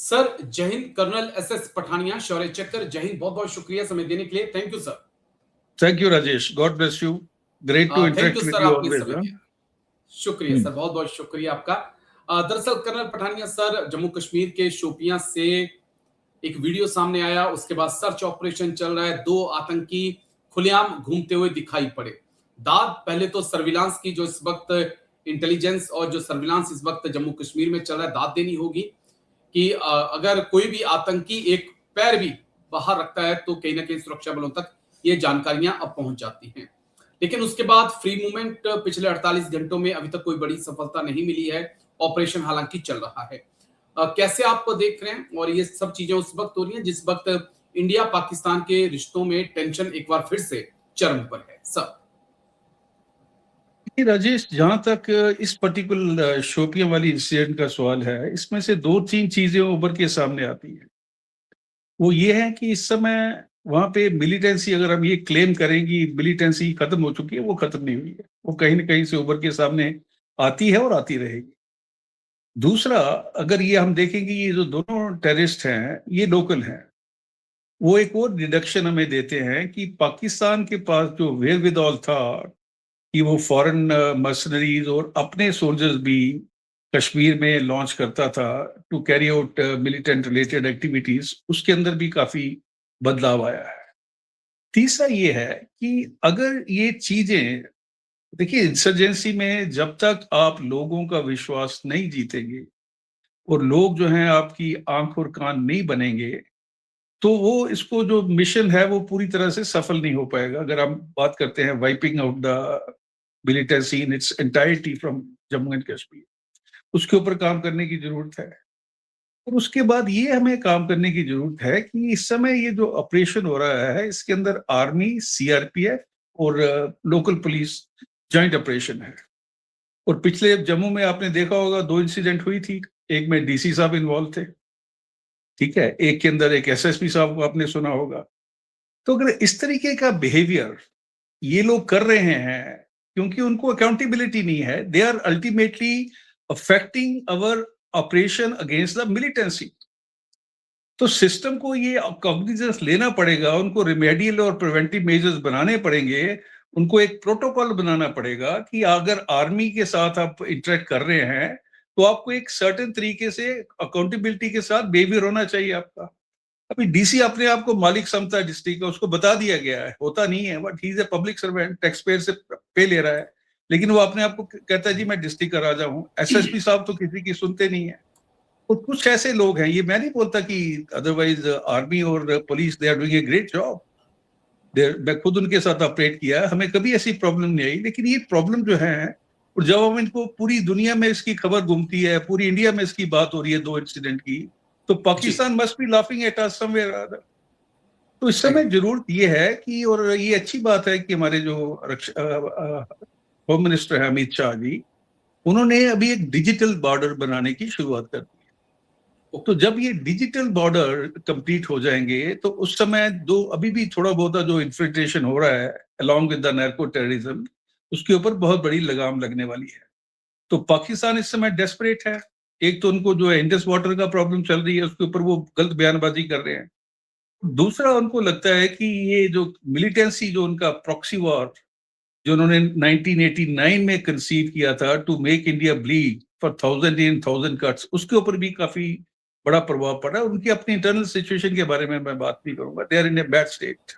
Sir जय Hind. Colonel SS Pathania, शौर्य चक्र। जय हिंद, बहुत बहुत शुक्रिया समय देने के लिए। Thank you sir. Thank you Rajesh, God bless you. Great to thank you interact with sir, you आपने ऑलवेज। समय दिया। शुक्रिया सर, बहुत बहुत शुक्रिया आपका। दरअसल कर्नल पठानिया सर, जम्मू कश्मीर के शोपियां से एक वीडियो सामने आया, उसके बाद सर्च ऑपरेशन चल रहा है। 2 आतंकी खुलेआम घूमते हुए दिखाई पड़े। दाद पहले तो सर्विलांस की, जो इस वक्त इंटेलिजेंस और जो सर्विलांस इस वक्त जम्मू कश्मीर में चल रहा है, दाद देनी होगी कि अगर कोई भी आतंकी एक पैर भी बाहर रखता है तो कहीं ना कहीं सुरक्षा बलों तक ये जानकारियां अब पहुंच जाती हैं। लेकिन उसके बाद फ्री मूवमेंट पिछले 48 घंटों में अभी तक कोई बड़ी सफलता नहीं मिली है। ऑपरेशन हालांकि चल रहा है। कैसे आप देख रहे हैं? और ये सब चीजें उस वक्त हो रही हैं जिस वक्त इंडिया पाकिस्तान के रिश्तों में टेंशन एक बार फिर से चरम पर है सर। राजेश, जहां तक इस पर्टिकुलर शोपियां वाली इंसिडेंट का सवाल है, इसमें से 2-3 चीजें उभर के सामने आती है। वो ये है कि इस समय वहां पे मिलिटेंसी, अगर हम ये क्लेम करें कि मिलिटेंसी खत्म हो चुकी है, वो खत्म नहीं हुई है। वो कहीं ना कहीं से उभर के सामने आती है और आती रहेगी। दूसरा, अगर ये हम देखेंगे, ये जो दोनों टेररिस्ट हैं ये लोकल हैं, वो एक और डिडक्शन हमें देते हैं कि पाकिस्तान के पास जो वेयरविदऑल था कि वो फॉरेन मर्सनरीज और अपने सोल्जर्स भी कश्मीर में लॉन्च करता था to carry out militant related activities, उसके अंदर भी काफी बदलाव आया है। तीसरा ये है कि अगर ये चीजें, देखिए, इंसर्जेंसी में जब तक आप लोगों का विश्वास नहीं जीतेंगे और लोग जो हैं आपकी आंख और कान नहीं बनेंगे, तो वो इसको जो मिशन है वो पूरी तरह से सफल नहीं हो पाएगा। अगर हम बात करते हैं wiping out the militancy in its entirety from Jammu and Kashmir, उसके ऊपर काम करने की जरूरत है। और उसके बाद ये हमें काम करने की जरूरत है कि इस समय ये जो ऑपरेशन हो रहा है, इसके अंदर आर्मी, सीआरपीएफ और लोकल पुलिस जॉइंट ऑपरेशन है। और पिछले जम्मू में आपने देखा होगा 2 इंसिडेंट हुई थी। एक में डीसी साहब इन्वॉल्व थे, ठीक है, एक के अंदर एक एसएसपी साहब को आपने सुना होगा। तो अगर इस तरीके का बिहेवियर ये लोग कर रहे हैं, क्योंकि उनको अकाउंटेबिलिटी नहीं है, they are ultimately affecting our operation against the militancy. तो सिस्टम को ये कॉग्निजेंस लेना पड़ेगा, उनको रिमेडियल और प्रिवेंटिव मेजर्स बनाने पड़ेंगे, उनको एक प्रोटोकॉल बनाना पड़ेगा कि अगर आर्मी के साथ आप इंटरेक्ट कर रहे हैं तो आपको एक सर्टेन तरीके से अकाउंटेबिलिटी के साथ बिहेवियर होना चाहिए आपका। अभी डीसी अपने आप को मालिक समझता है डिस्ट्रिक्ट का, उसको बता दिया गया है, होता नहीं है, but he is a public servant, tax payer से पे ले रहा है, लेकिन वो अपने आप को कहता है जी मैं डिस्ट्रिक्ट का राजा हूँ। एसएसपी साहब तो किसी की सुनते नहीं है। तो कुछ ऐसे लोग हैं, ये मैं नहीं बोलता कि अदरवाइज आर्मी और police they are doing a great job, मैं खुद उनके साथ ऑपरेट किया, हमें कभी ऐसी प्रॉब्लम नहीं आई। लेकिन ये प्रॉब्लम जो है, और जब हम इनको पूरी दुनिया में इसकी खबर घूमती है, पूरी इंडिया में इसकी बात हो रही है 2 इंसिडेंट की, तो Pakistan must be laughing at us somewhere other. तो इस समय जरूरत ये है कि, और ये अच्छी बात है कि हमारे जो होम मिनिस्टर है अमित शाह जी, उन्होंने अभी एक डिजिटल बॉर्डर बनाने की शुरुआत कर दी है। तो जब ये डिजिटल बॉर्डर कंप्लीट हो जाएंगे तो उस समय दो अभी भी थोड़ा बहुत जो इन्फिल्ट्रेशन हो रहा है along with the narco terrorism, उसके ऊपर बहुत बड़ी लगाम लगने वाली है। तो पाकिस्तान इस समय डेस्परेट है। एक तो उनको जो है इंडस वाटर का प्रॉब्लम चल रही है, उसके ऊपर वो गलत बयानबाजी कर रहे हैं। दूसरा, उनको लगता है कि ये जो मिलिटेंसी, जो उनका प्रॉक्सी वॉर जो उन्होंने 1989 में कंसीव किया था to make India bleed for 1000 in 1000 cuts, उसके ऊपर भी काफी बड़ा प्रभाव पड़ा है। उनकी अपनी इंटरनल सिचुएशन के बारे में मैं बात नहीं करूंगा, they are in a bad state.